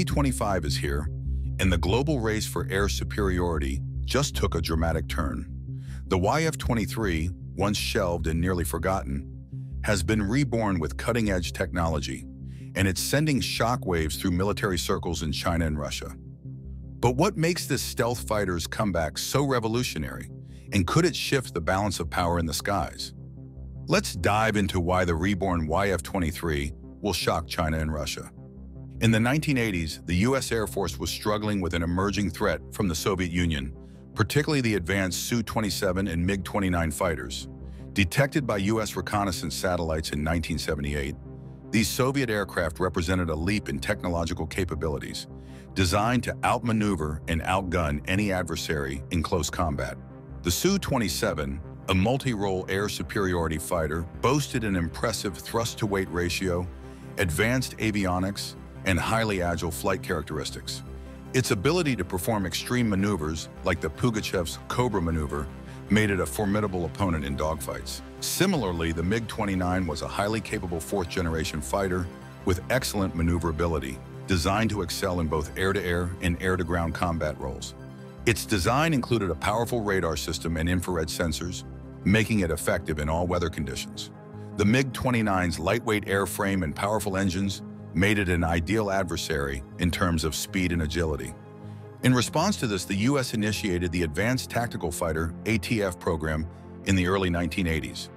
2025 is here, and the global race for air superiority just took a dramatic turn. The YF-23, once shelved and nearly forgotten, has been reborn with cutting-edge technology, and it's sending shockwaves through military circles in China and Russia. But what makes this stealth fighter's comeback so revolutionary, and could it shift the balance of power in the skies? Let's dive into why the reborn YF-23 will shock China and Russia. In the 1980s, the U.S. Air Force was struggling with an emerging threat from the Soviet Union, particularly the advanced Su-27 and MiG-29 fighters. Detected by U.S. reconnaissance satellites in 1978, these Soviet aircraft represented a leap in technological capabilities, designed to outmaneuver and outgun any adversary in close combat. The Su-27, a multi-role air superiority fighter, boasted an impressive thrust-to-weight ratio, advanced avionics, and highly agile flight characteristics. Its ability to perform extreme maneuvers, like the Pugachev's Cobra maneuver, made it a formidable opponent in dogfights. Similarly, the MiG-29 was a highly capable fourth-generation fighter with excellent maneuverability, designed to excel in both air-to-air and air-to-ground combat roles. Its design included a powerful radar system and infrared sensors, making it effective in all weather conditions. The MiG-29's lightweight airframe and powerful engines made it an ideal adversary in terms of speed and agility. In response to this, the U.S. initiated the Advanced Tactical Fighter (ATF) program in the early 1980s,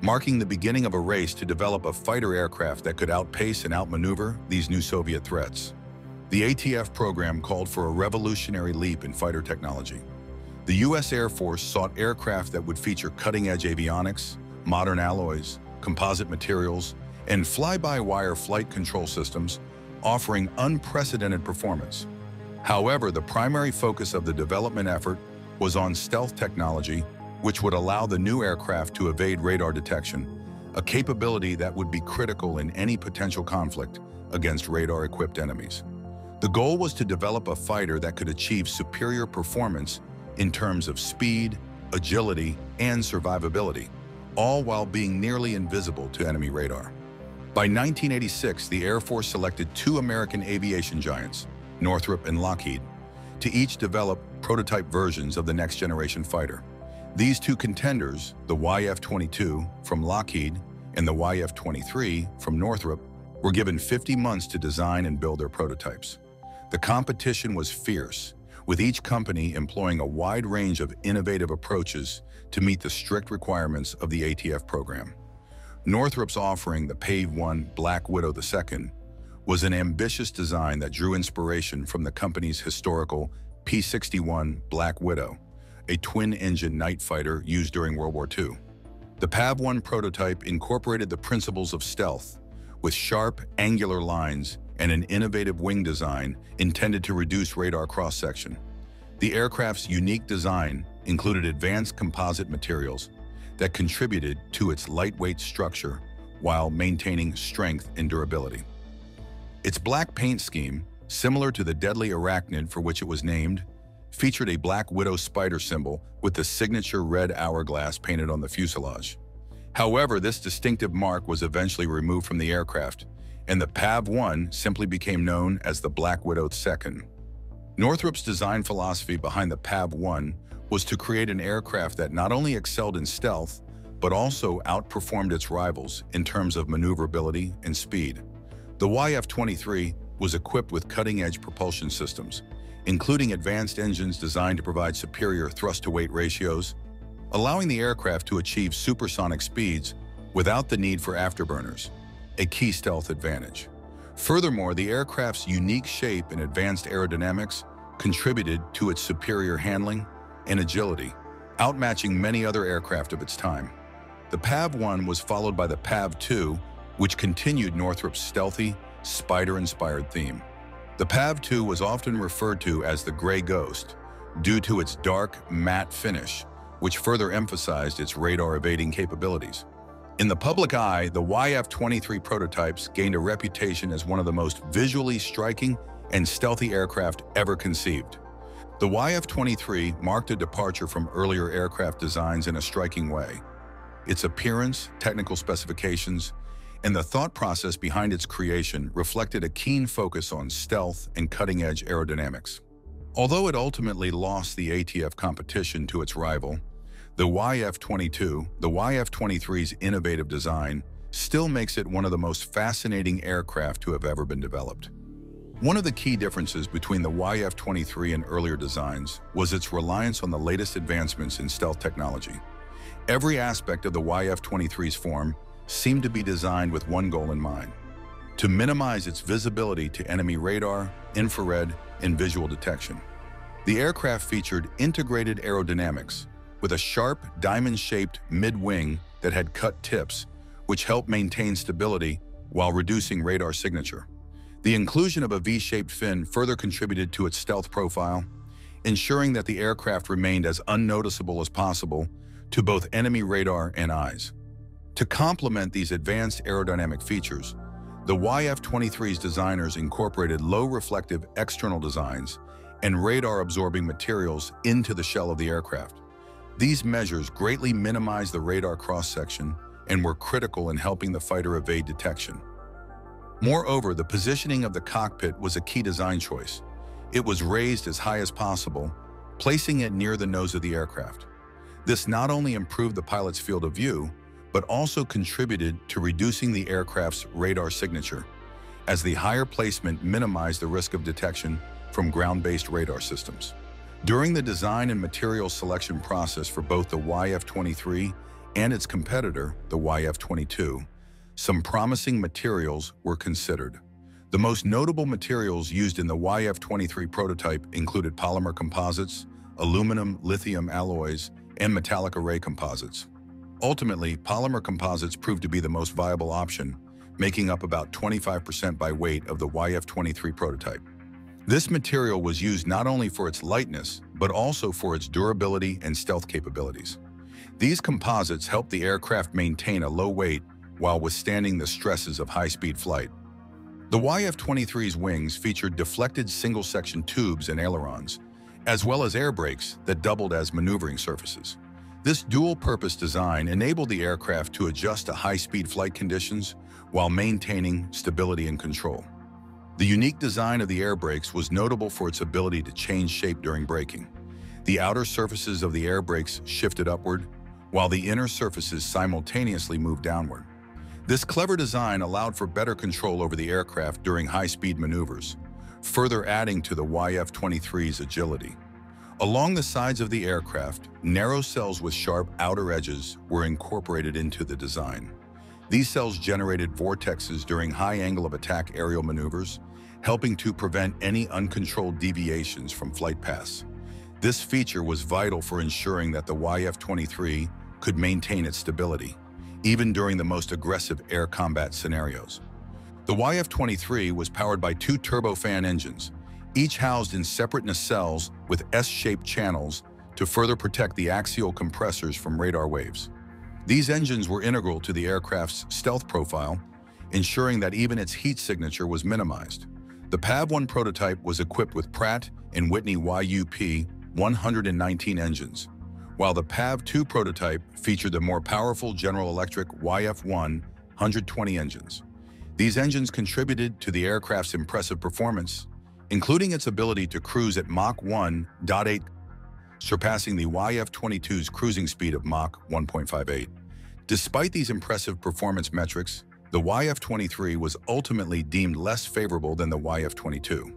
marking the beginning of a race to develop a fighter aircraft that could outpace and outmaneuver these new Soviet threats. The ATF program called for a revolutionary leap in fighter technology. The U.S. Air Force sought aircraft that would feature cutting-edge avionics, modern alloys, composite materials, and fly-by-wire flight control systems, offering unprecedented performance. However, the primary focus of the development effort was on stealth technology, which would allow the new aircraft to evade radar detection, a capability that would be critical in any potential conflict against radar-equipped enemies. The goal was to develop a fighter that could achieve superior performance in terms of speed, agility, and survivability, all while being nearly invisible to enemy radar. By 1986, the Air Force selected two American aviation giants, Northrop and Lockheed, to each develop prototype versions of the next-generation fighter. These two contenders, the YF-22 from Lockheed and the YF-23 from Northrop, were given 50 months to design and build their prototypes. The competition was fierce, with each company employing a wide range of innovative approaches to meet the strict requirements of the ATF program. Northrop's offering, the PAVE-1 Black Widow II, was an ambitious design that drew inspiration from the company's historical P-61 Black Widow, a twin-engine night fighter used during World War II. The PAV-1 prototype incorporated the principles of stealth, with sharp, angular lines and an innovative wing design intended to reduce radar cross-section. The aircraft's unique design included advanced composite materials that contributed to its lightweight structure while maintaining strength and durability. Its black paint scheme, similar to the deadly arachnid for which it was named, featured a Black Widow spider symbol with the signature red hourglass painted on the fuselage. However, this distinctive mark was eventually removed from the aircraft, and the PAV-1 simply became known as the Black Widow II. Northrop's design philosophy behind the PAV-1 was to create an aircraft that not only excelled in stealth, but also outperformed its rivals in terms of maneuverability and speed. The YF-23 was equipped with cutting-edge propulsion systems, including advanced engines designed to provide superior thrust-to-weight ratios, allowing the aircraft to achieve supersonic speeds without the need for afterburners, a key stealth advantage. Furthermore, the aircraft's unique shape and advanced aerodynamics contributed to its superior handling and agility, outmatching many other aircraft of its time. The PAV-1 was followed by the PAV-2, which continued Northrop's stealthy, spider-inspired theme. The PAV-2 was often referred to as the Gray Ghost due to its dark, matte finish, which further emphasized its radar-evading capabilities. In the public eye, the YF-23 prototypes gained a reputation as one of the most visually striking and stealthy aircraft ever conceived. The YF-23 marked a departure from earlier aircraft designs in a striking way. Its appearance, technical specifications, and the thought process behind its creation reflected a keen focus on stealth and cutting-edge aerodynamics. Although it ultimately lost the ATF competition to its rival, the YF-22, the YF-23's innovative design, still makes it one of the most fascinating aircraft to have ever been developed. One of the key differences between the YF-23 and earlier designs was its reliance on the latest advancements in stealth technology. Every aspect of the YF-23's form seemed to be designed with one goal in mind: to minimize its visibility to enemy radar, infrared, and visual detection. The aircraft featured integrated aerodynamics, with a sharp, diamond-shaped mid-wing that had cut tips, which helped maintain stability while reducing radar signature. The inclusion of a V-shaped fin further contributed to its stealth profile, ensuring that the aircraft remained as unnoticeable as possible to both enemy radar and eyes. To complement these advanced aerodynamic features, the YF-23's designers incorporated low-reflective external designs and radar-absorbing materials into the shell of the aircraft. These measures greatly minimized the radar cross-section and were critical in helping the fighter evade detection. Moreover, the positioning of the cockpit was a key design choice. It was raised as high as possible, placing it near the nose of the aircraft. This not only improved the pilot's field of view, but also contributed to reducing the aircraft's radar signature, as the higher placement minimized the risk of detection from ground-based radar systems. During the design and material selection process for both the YF-23 and its competitor, the YF-22, some promising materials were considered. The most notable materials used in the YF-23 prototype included polymer composites, aluminum lithium alloys, and metallic array composites. Ultimately, polymer composites proved to be the most viable option, making up about 25% by weight of the YF-23 prototype. This material was used not only for its lightness, but also for its durability and stealth capabilities. These composites helped the aircraft maintain a low weight while withstanding the stresses of high-speed flight. The YF-23's wings featured deflected single-section tubes and ailerons, as well as air brakes that doubled as maneuvering surfaces. This dual-purpose design enabled the aircraft to adjust to high-speed flight conditions while maintaining stability and control. The unique design of the air brakes was notable for its ability to change shape during braking. The outer surfaces of the air brakes shifted upward, while the inner surfaces simultaneously moved downward. This clever design allowed for better control over the aircraft during high-speed maneuvers, further adding to the YF-23's agility. Along the sides of the aircraft, narrow cells with sharp outer edges were incorporated into the design. These cells generated vortexes during high angle of attack aerial maneuvers, helping to prevent any uncontrolled deviations from flight paths. This feature was vital for ensuring that the YF-23 could maintain its stability, even during the most aggressive air combat scenarios. The YF-23 was powered by two turbofan engines, each housed in separate nacelles with S-shaped channels to further protect the axial compressors from radar waves. These engines were integral to the aircraft's stealth profile, ensuring that even its heat signature was minimized. The PAV-1 prototype was equipped with Pratt & Whitney YUP-119 engines, while the PAV-2 prototype featured the more powerful General Electric YF-120 engines. These engines contributed to the aircraft's impressive performance, including its ability to cruise at Mach 1.8, surpassing the YF-22's cruising speed of Mach 1.58. Despite these impressive performance metrics, the YF-23 was ultimately deemed less favorable than the YF-22.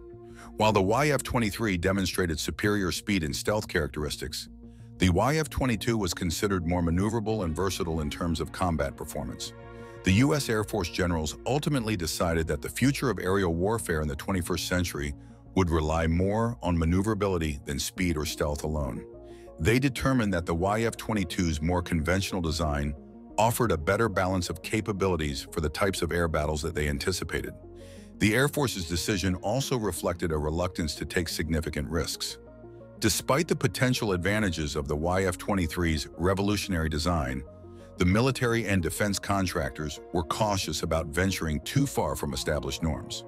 While the YF-23 demonstrated superior speed and stealth characteristics, the YF-22 was considered more maneuverable and versatile in terms of combat performance. The U.S. Air Force generals ultimately decided that the future of aerial warfare in the 21st century would rely more on maneuverability than speed or stealth alone. They determined that the YF-22's more conventional design offered a better balance of capabilities for the types of air battles that they anticipated. The Air Force's decision also reflected a reluctance to take significant risks. Despite the potential advantages of the YF-23's revolutionary design, the military and defense contractors were cautious about venturing too far from established norms.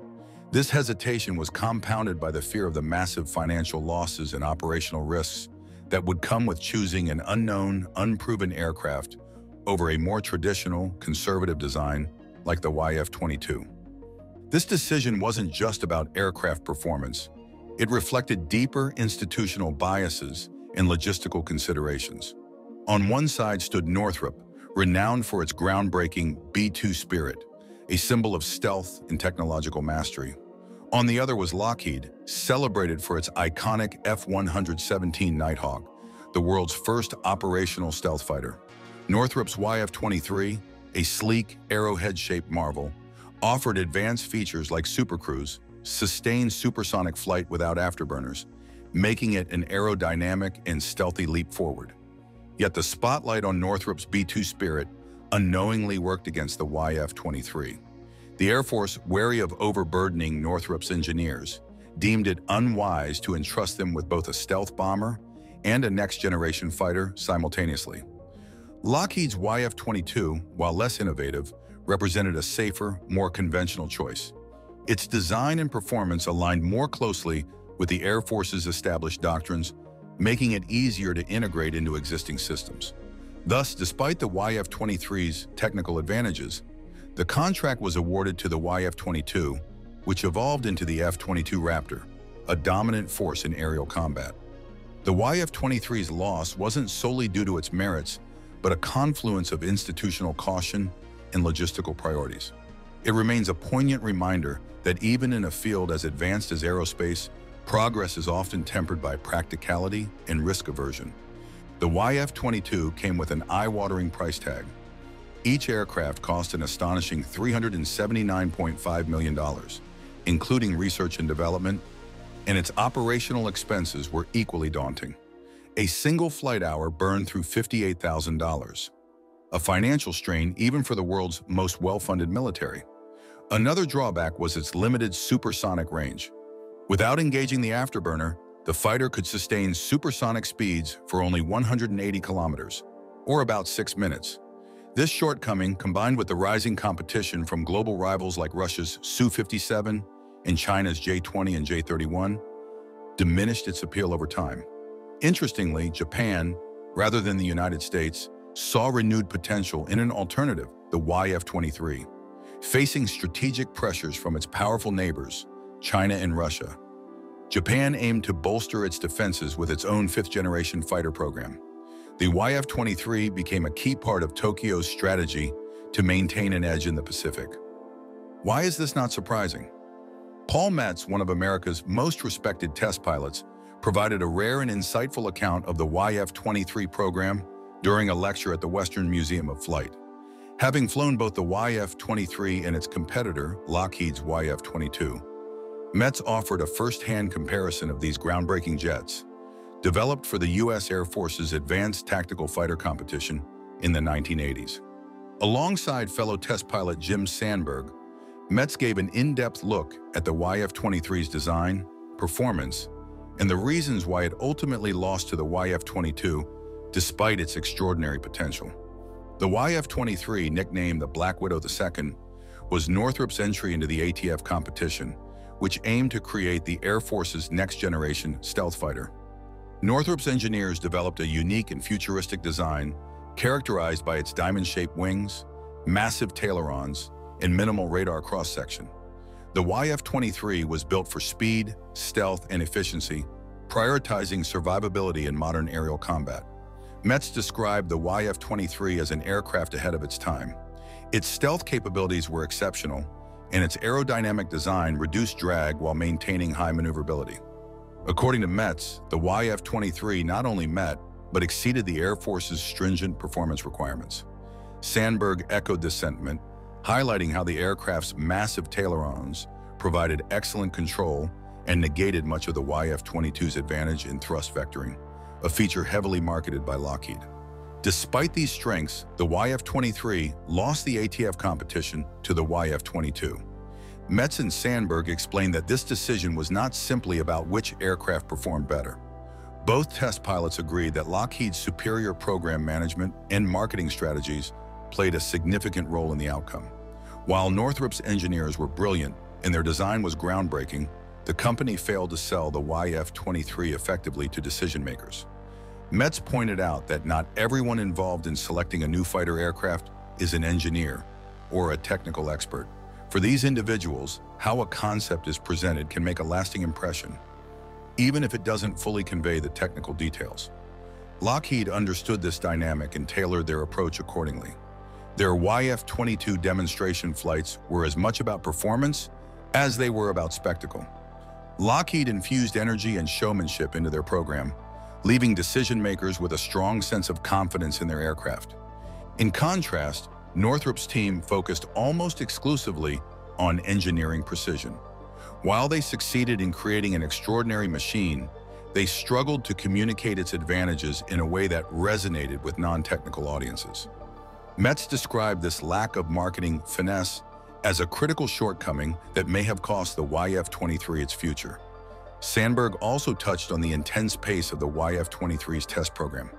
This hesitation was compounded by the fear of the massive financial losses and operational risks that would come with choosing an unknown, unproven aircraft over a more traditional, conservative design like the YF-22. This decision wasn't just about aircraft performance. It reflected deeper institutional biases and logistical considerations. On one side stood Northrop, renowned for its groundbreaking B-2 Spirit, a symbol of stealth and technological mastery. On the other was Lockheed, celebrated for its iconic F-117 Nighthawk, the world's first operational stealth fighter. Northrop's YF-23, a sleek, arrowhead-shaped marvel, offered advanced features like supercruise, sustained supersonic flight without afterburners, making it an aerodynamic and stealthy leap forward. Yet the spotlight on Northrop's B-2 Spirit unknowingly worked against the YF-23. The Air Force, wary of overburdening Northrop's engineers, deemed it unwise to entrust them with both a stealth bomber and a next-generation fighter simultaneously. Lockheed's YF-22, while less innovative, represented a safer, more conventional choice. Its design and performance aligned more closely with the Air Force's established doctrines, making it easier to integrate into existing systems. Thus, despite the YF-23's technical advantages, the contract was awarded to the YF-22, which evolved into the F-22 Raptor, a dominant force in aerial combat. The YF-23's loss wasn't solely due to its merits, but a confluence of institutional caution and logistical priorities. It remains a poignant reminder that even in a field as advanced as aerospace, progress is often tempered by practicality and risk aversion. The YF-22 came with an eye-watering price tag. Each aircraft cost an astonishing $379.5 million, including research and development, and its operational expenses were equally daunting. A single flight hour burned through $58,000, a financial strain even for the world's most well-funded military. Another drawback was its limited supersonic range. Without engaging the afterburner, the fighter could sustain supersonic speeds for only 180 kilometers, or about 6 minutes. This shortcoming, combined with the rising competition from global rivals like Russia's Su-57 and China's J-20 and J-31, diminished its appeal over time. Interestingly, Japan, rather than the United States, saw renewed potential in an alternative, the YF-23. Facing strategic pressures from its powerful neighbors, China and Russia, Japan aimed to bolster its defenses with its own fifth-generation fighter program. The YF-23 became a key part of Tokyo's strategy to maintain an edge in the Pacific. Why is this not surprising? Paul Metz, one of America's most respected test pilots, provided a rare and insightful account of the YF-23 program during a lecture at the Western Museum of Flight. Having flown both the YF-23 and its competitor, Lockheed's YF-22, Metz offered a first-hand comparison of these groundbreaking jets, developed for the U.S. Air Force's Advanced Tactical Fighter competition in the 1980s. Alongside fellow test pilot Jim Sandberg, Metz gave an in-depth look at the YF-23's design, performance, and the reasons why it ultimately lost to the YF-22 despite its extraordinary potential. The YF-23, nicknamed the Black Widow II, was Northrop's entry into the ATF competition, which aimed to create the Air Force's next-generation stealth fighter. Northrop's engineers developed a unique and futuristic design characterized by its diamond-shaped wings, massive ailerons, and minimal radar cross-section. The YF-23 was built for speed, stealth, and efficiency, prioritizing survivability in modern aerial combat. Metz described the YF-23 as an aircraft ahead of its time. Its stealth capabilities were exceptional, and its aerodynamic design reduced drag while maintaining high maneuverability. According to Metz, the YF-23 not only met, but exceeded the Air Force's stringent performance requirements. Sandberg echoed this sentiment, highlighting how the aircraft's massive ailerons provided excellent control and negated much of the YF-22's advantage in thrust vectoring, a feature heavily marketed by Lockheed. Despite these strengths, the YF-23 lost the ATF competition to the YF-22. Metz and Sandberg explained that this decision was not simply about which aircraft performed better. Both test pilots agreed that Lockheed's superior program management and marketing strategies played a significant role in the outcome. While Northrop's engineers were brilliant and their design was groundbreaking, the company failed to sell the YF-23 effectively to decision-makers. Metz pointed out that not everyone involved in selecting a new fighter aircraft is an engineer, or a technical expert. For these individuals, how a concept is presented can make a lasting impression, even if it doesn't fully convey the technical details. Lockheed understood this dynamic and tailored their approach accordingly. Their YF-22 demonstration flights were as much about performance as they were about spectacle. Lockheed infused energy and showmanship into their program, leaving decision-makers with a strong sense of confidence in their aircraft. In contrast, Northrop's team focused almost exclusively on engineering precision. While they succeeded in creating an extraordinary machine, they struggled to communicate its advantages in a way that resonated with non-technical audiences. Metz described this lack of marketing finesse as a critical shortcoming that may have cost the YF-23 its future. Sandberg also touched on the intense pace of the YF-23's test program.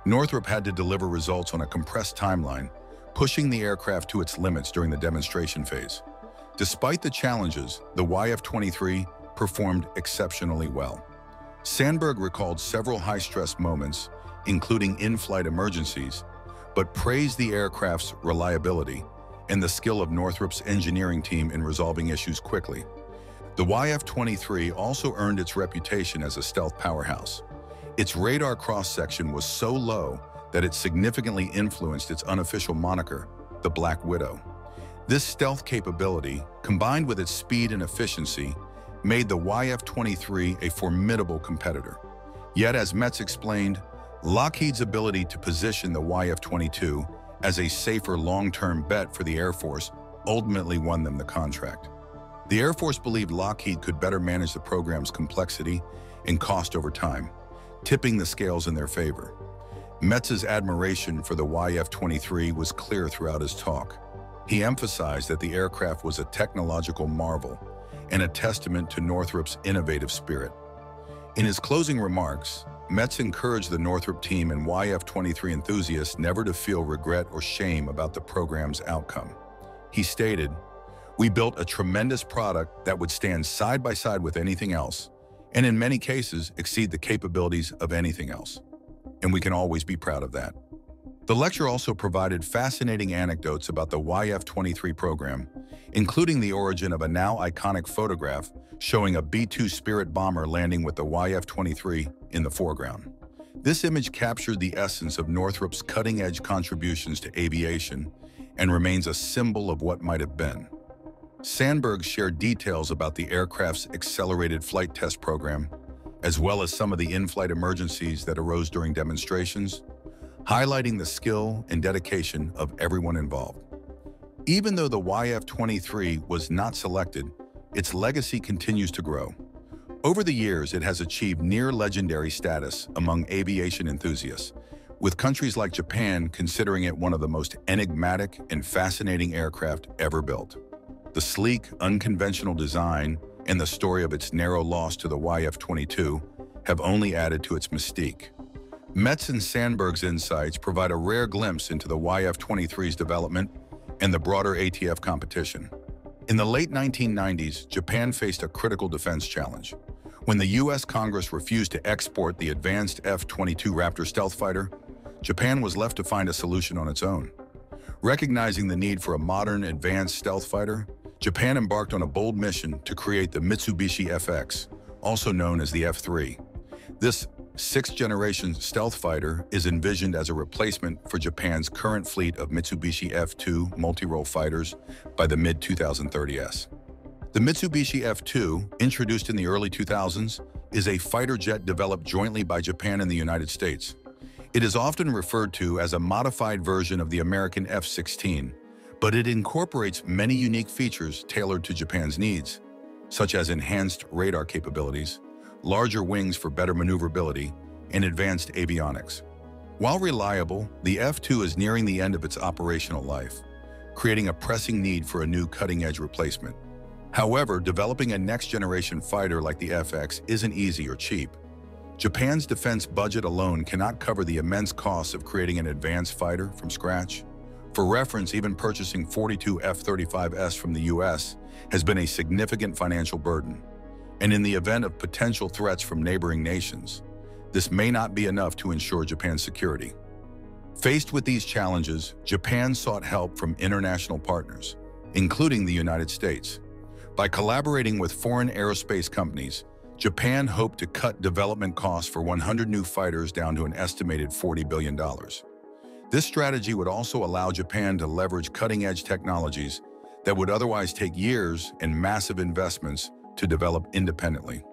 Northrop had to deliver results on a compressed timeline, pushing the aircraft to its limits during the demonstration phase. Despite the challenges, the YF-23 performed exceptionally well. Sandberg recalled several high-stress moments, including in-flight emergencies, but praised the aircraft's reliability and the skill of Northrop's engineering team in resolving issues quickly. The YF-23 also earned its reputation as a stealth powerhouse. Its radar cross-section was so low that it significantly influenced its unofficial moniker, the Black Widow. This stealth capability, combined with its speed and efficiency, made the YF-23 a formidable competitor. Yet, as Metz explained, Lockheed's ability to position the YF-22 as a safer long-term bet for the Air Force ultimately won them the contract. The Air Force believed Lockheed could better manage the program's complexity and cost over time, tipping the scales in their favor. Metz's admiration for the YF-23 was clear throughout his talk. He emphasized that the aircraft was a technological marvel and a testament to Northrop's innovative spirit. In his closing remarks, Metz encouraged the Northrop team and YF-23 enthusiasts never to feel regret or shame about the program's outcome. He stated, "We built a tremendous product that would stand side by side with anything else, and in many cases exceed the capabilities of anything else. And we can always be proud of that." The lecture also provided fascinating anecdotes about the YF-23 program, including the origin of a now iconic photograph showing a B-2 Spirit bomber landing with the YF-23 in the foreground. This image captured the essence of Northrop's cutting-edge contributions to aviation and remains a symbol of what might have been. Sandberg shared details about the aircraft's accelerated flight test program, as well as some of the in-flight emergencies that arose during demonstrations, highlighting the skill and dedication of everyone involved. Even though the YF-23 was not selected, its legacy continues to grow. Over the years, it has achieved near-legendary status among aviation enthusiasts, with countries like Japan considering it one of the most enigmatic and fascinating aircraft ever built. The sleek, unconventional design and the story of its narrow loss to the YF-22 have only added to its mystique. Metz and Sandberg's insights provide a rare glimpse into the YF-23's development and the broader ATF competition. In the late 1990s, Japan faced a critical defense challenge. When the U.S. Congress refused to export the advanced F-22 Raptor stealth fighter, Japan was left to find a solution on its own. Recognizing the need for a modern, advanced stealth fighter, Japan embarked on a bold mission to create the Mitsubishi FX, also known as the F-3. This sixth-generation stealth fighter is envisioned as a replacement for Japan's current fleet of Mitsubishi F-2 multi-role fighters by the mid-2030s. The Mitsubishi F-2, introduced in the early 2000s, is a fighter jet developed jointly by Japan and the United States. It is often referred to as a modified version of the American F-16, but it incorporates many unique features tailored to Japan's needs, such as enhanced radar capabilities, larger wings for better maneuverability, and advanced avionics. While reliable, the F-2 is nearing the end of its operational life, creating a pressing need for a new cutting-edge replacement. However, developing a next-generation fighter like the FX isn't easy or cheap. Japan's defense budget alone cannot cover the immense costs of creating an advanced fighter from scratch. For reference, even purchasing 42 F-35s from the US has been a significant financial burden. And in the event of potential threats from neighboring nations, this may not be enough to ensure Japan's security. Faced with these challenges, Japan sought help from international partners, including the United States. By collaborating with foreign aerospace companies, Japan hoped to cut development costs for 100 new fighters down to an estimated $40 billion. This strategy would also allow Japan to leverage cutting-edge technologies that would otherwise take years and massive investments to develop independently.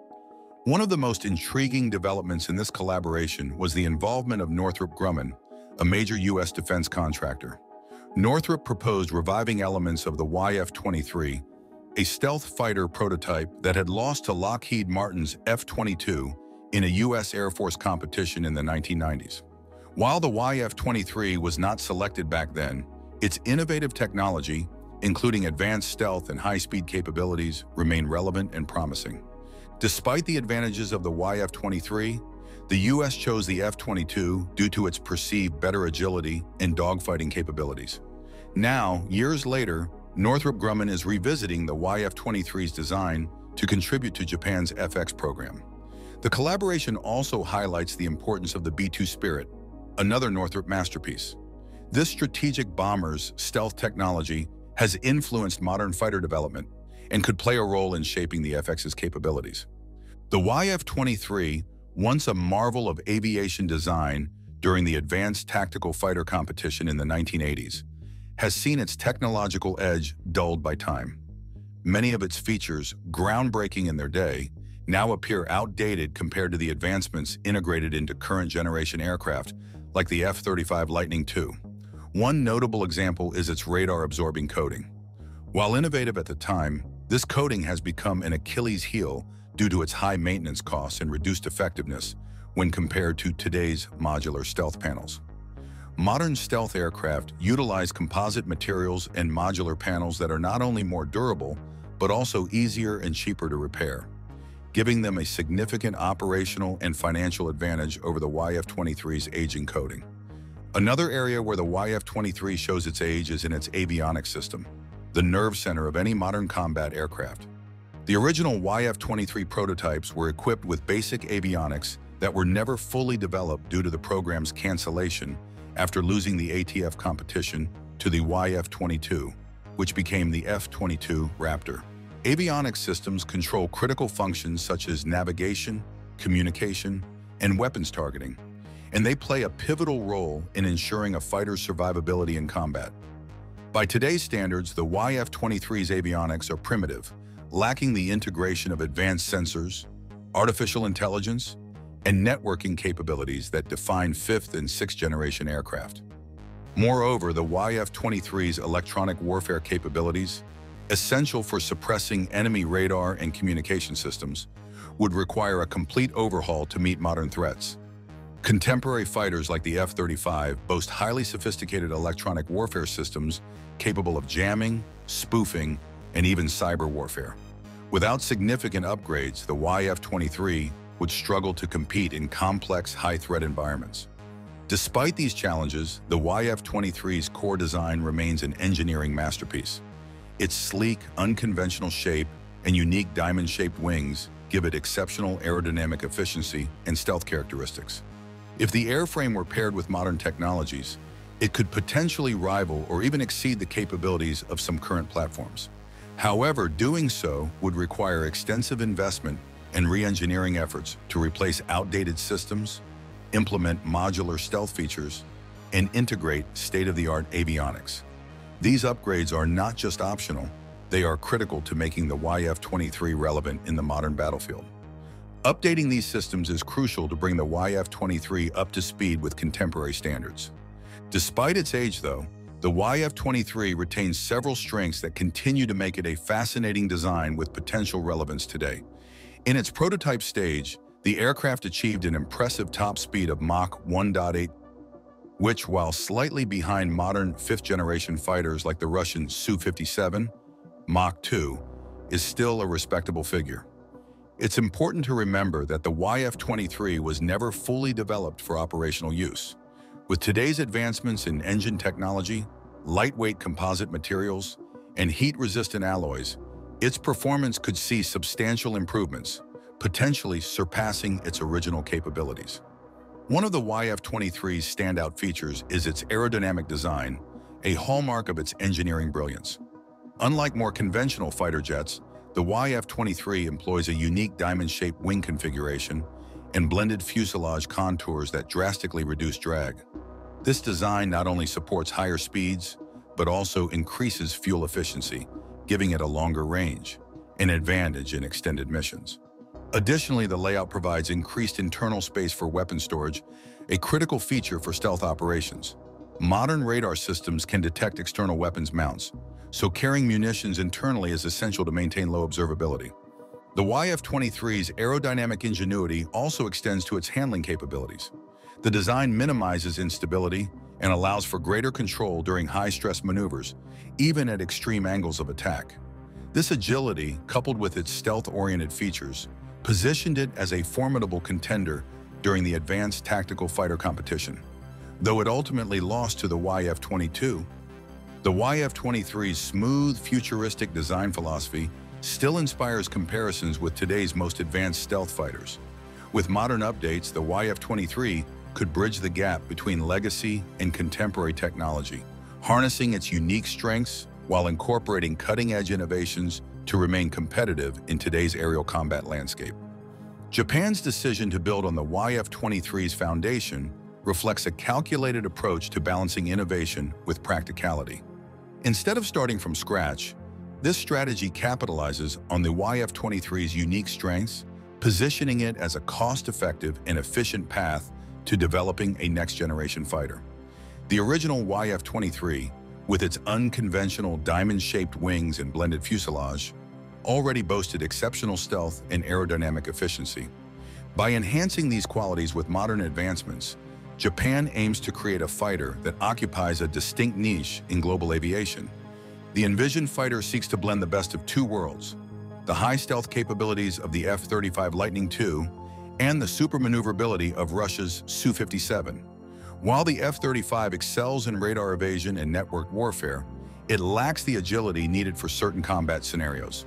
One of the most intriguing developments in this collaboration was the involvement of Northrop Grumman, a major U.S. defense contractor. Northrop proposed reviving elements of the YF-23, a stealth fighter prototype that had lost to Lockheed Martin's F-22 in a U.S. Air Force competition in the 1990s. While the YF-23 was not selected back then, its innovative technology, including advanced stealth and high-speed capabilities, remained relevant and promising. Despite the advantages of the YF-23, the U.S. chose the F-22 due to its perceived better agility and dogfighting capabilities. Now, years later, Northrop Grumman is revisiting the YF-23's design to contribute to Japan's FX program. The collaboration also highlights the importance of the B-2 Spirit, another Northrop masterpiece. This strategic bomber's stealth technology has influenced modern fighter development and could play a role in shaping the FX's capabilities. The YF-23, once a marvel of aviation design during the Advanced Tactical Fighter competition in the 1980s, has seen its technological edge dulled by time. Many of its features, groundbreaking in their day, now appear outdated compared to the advancements integrated into current generation aircraft like the F-35 Lightning II. One notable example is its radar-absorbing coating. While innovative at the time, this coating has become an Achilles heel due to its high maintenance costs and reduced effectiveness when compared to today's modular stealth panels. Modern stealth aircraft utilize composite materials and modular panels that are not only more durable, but also easier and cheaper to repair, giving them a significant operational and financial advantage over the YF-23's aging coating. Another area where the YF-23 shows its age is in its avionics system, the nerve center of any modern combat aircraft. The original YF-23 prototypes were equipped with basic avionics that were never fully developed due to the program's cancellation after losing the ATF competition to the YF-22, which became the F-22 Raptor. Avionics systems control critical functions such as navigation, communication, and weapons targeting, and they play a pivotal role in ensuring a fighter's survivability in combat. By today's standards, the YF-23's avionics are primitive, lacking the integration of advanced sensors, artificial intelligence, and networking capabilities that define 5th and 6th generation aircraft. Moreover, the YF-23's electronic warfare capabilities, essential for suppressing enemy radar and communication systems, would require a complete overhaul to meet modern threats. Contemporary fighters like the F-35 boast highly sophisticated electronic warfare systems capable of jamming, spoofing, and even cyber warfare. Without significant upgrades, the YF-23 would struggle to compete in complex, high-threat environments. Despite these challenges, the YF-23's core design remains an engineering masterpiece. Its sleek, unconventional shape and unique diamond-shaped wings give it exceptional aerodynamic efficiency and stealth characteristics. If the airframe were paired with modern technologies, it could potentially rival or even exceed the capabilities of some current platforms. However, doing so would require extensive investment and re-engineering efforts to replace outdated systems, implement modular stealth features, and integrate state-of-the-art avionics. These upgrades are not just optional, they are critical to making the YF-23 relevant in the modern battlefield. Updating these systems is crucial to bring the YF-23 up to speed with contemporary standards. Despite its age, though, the YF-23 retains several strengths that continue to make it a fascinating design with potential relevance today. In its prototype stage, the aircraft achieved an impressive top speed of Mach 1.8, which, while slightly behind modern 5th-generation fighters like the Russian Su-57, Mach 2, is still a respectable figure. It's important to remember that the YF-23 was never fully developed for operational use. With today's advancements in engine technology, lightweight composite materials, and heat-resistant alloys, its performance could see substantial improvements, potentially surpassing its original capabilities. One of the YF-23's standout features is its aerodynamic design, a hallmark of its engineering brilliance. Unlike more conventional fighter jets, the YF-23 employs a unique diamond-shaped wing configuration and blended fuselage contours that drastically reduce drag. This design not only supports higher speeds, but also increases fuel efficiency, giving it a longer range, an advantage in extended missions. Additionally, the layout provides increased internal space for weapon storage, a critical feature for stealth operations. Modern radar systems can detect external weapons mounts, so carrying munitions internally is essential to maintain low observability. The YF-23's aerodynamic ingenuity also extends to its handling capabilities. The design minimizes instability and allows for greater control during high-stress maneuvers, even at extreme angles of attack. This agility, coupled with its stealth-oriented features, positioned it as a formidable contender during the advanced tactical fighter competition. Though it ultimately lost to the YF-22, the YF-23's smooth, futuristic design philosophy still inspires comparisons with today's most advanced stealth fighters. With modern updates, the YF-23 could bridge the gap between legacy and contemporary technology, harnessing its unique strengths while incorporating cutting-edge innovations to remain competitive in today's aerial combat landscape. Japan's decision to build on the YF-23's foundation reflects a calculated approach to balancing innovation with practicality. Instead of starting from scratch, this strategy capitalizes on the YF-23's unique strengths, positioning it as a cost-effective and efficient path to developing a next-generation fighter. The original YF-23, with its unconventional diamond-shaped wings and blended fuselage, already boasted exceptional stealth and aerodynamic efficiency. By enhancing these qualities with modern advancements, Japan aims to create a fighter that occupies a distinct niche in global aviation. The envisioned fighter seeks to blend the best of two worlds: the high stealth capabilities of the F-35 Lightning II and the super maneuverability of Russia's Su-57. While the F-35 excels in radar evasion and networked warfare, it lacks the agility needed for certain combat scenarios.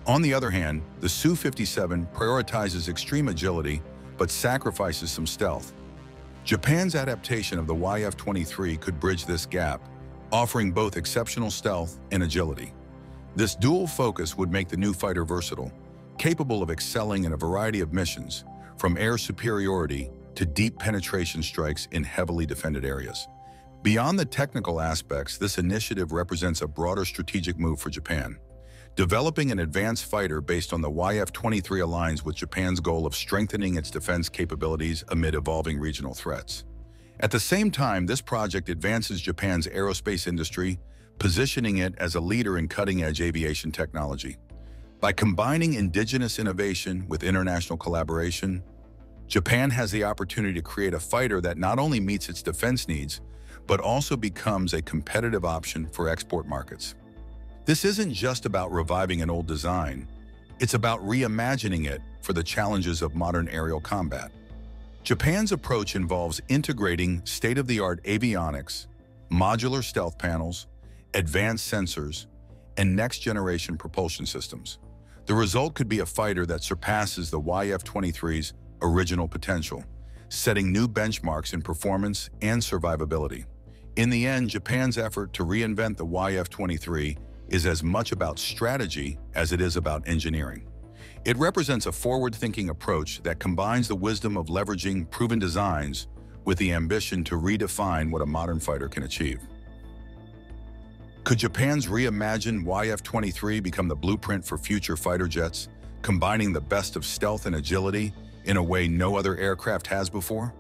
On the other hand, the Su-57 prioritizes extreme agility but sacrifices some stealth. Japan's adaptation of the YF-23 could bridge this gap, offering both exceptional stealth and agility. This dual focus would make the new fighter versatile, capable of excelling in a variety of missions, from air superiority to deep penetration strikes in heavily defended areas. Beyond the technical aspects, this initiative represents a broader strategic move for Japan. Developing an advanced fighter based on the YF-23 aligns with Japan's goal of strengthening its defense capabilities amid evolving regional threats. At the same time, this project advances Japan's aerospace industry, positioning it as a leader in cutting-edge aviation technology. By combining indigenous innovation with international collaboration, Japan has the opportunity to create a fighter that not only meets its defense needs, but also becomes a competitive option for export markets. This isn't just about reviving an old design, it's about reimagining it for the challenges of modern aerial combat. Japan's approach involves integrating state-of-the-art avionics, modular stealth panels, advanced sensors, and next-generation propulsion systems. The result could be a fighter that surpasses the YF-23's original potential, setting new benchmarks in performance and survivability. In the end, Japan's effort to reinvent the YF-23 is as much about strategy as it is about engineering. It represents a forward-thinking approach that combines the wisdom of leveraging proven designs with the ambition to redefine what a modern fighter can achieve. Could Japan's reimagined YF-23 become the blueprint for future fighter jets, combining the best of stealth and agility in a way no other aircraft has before?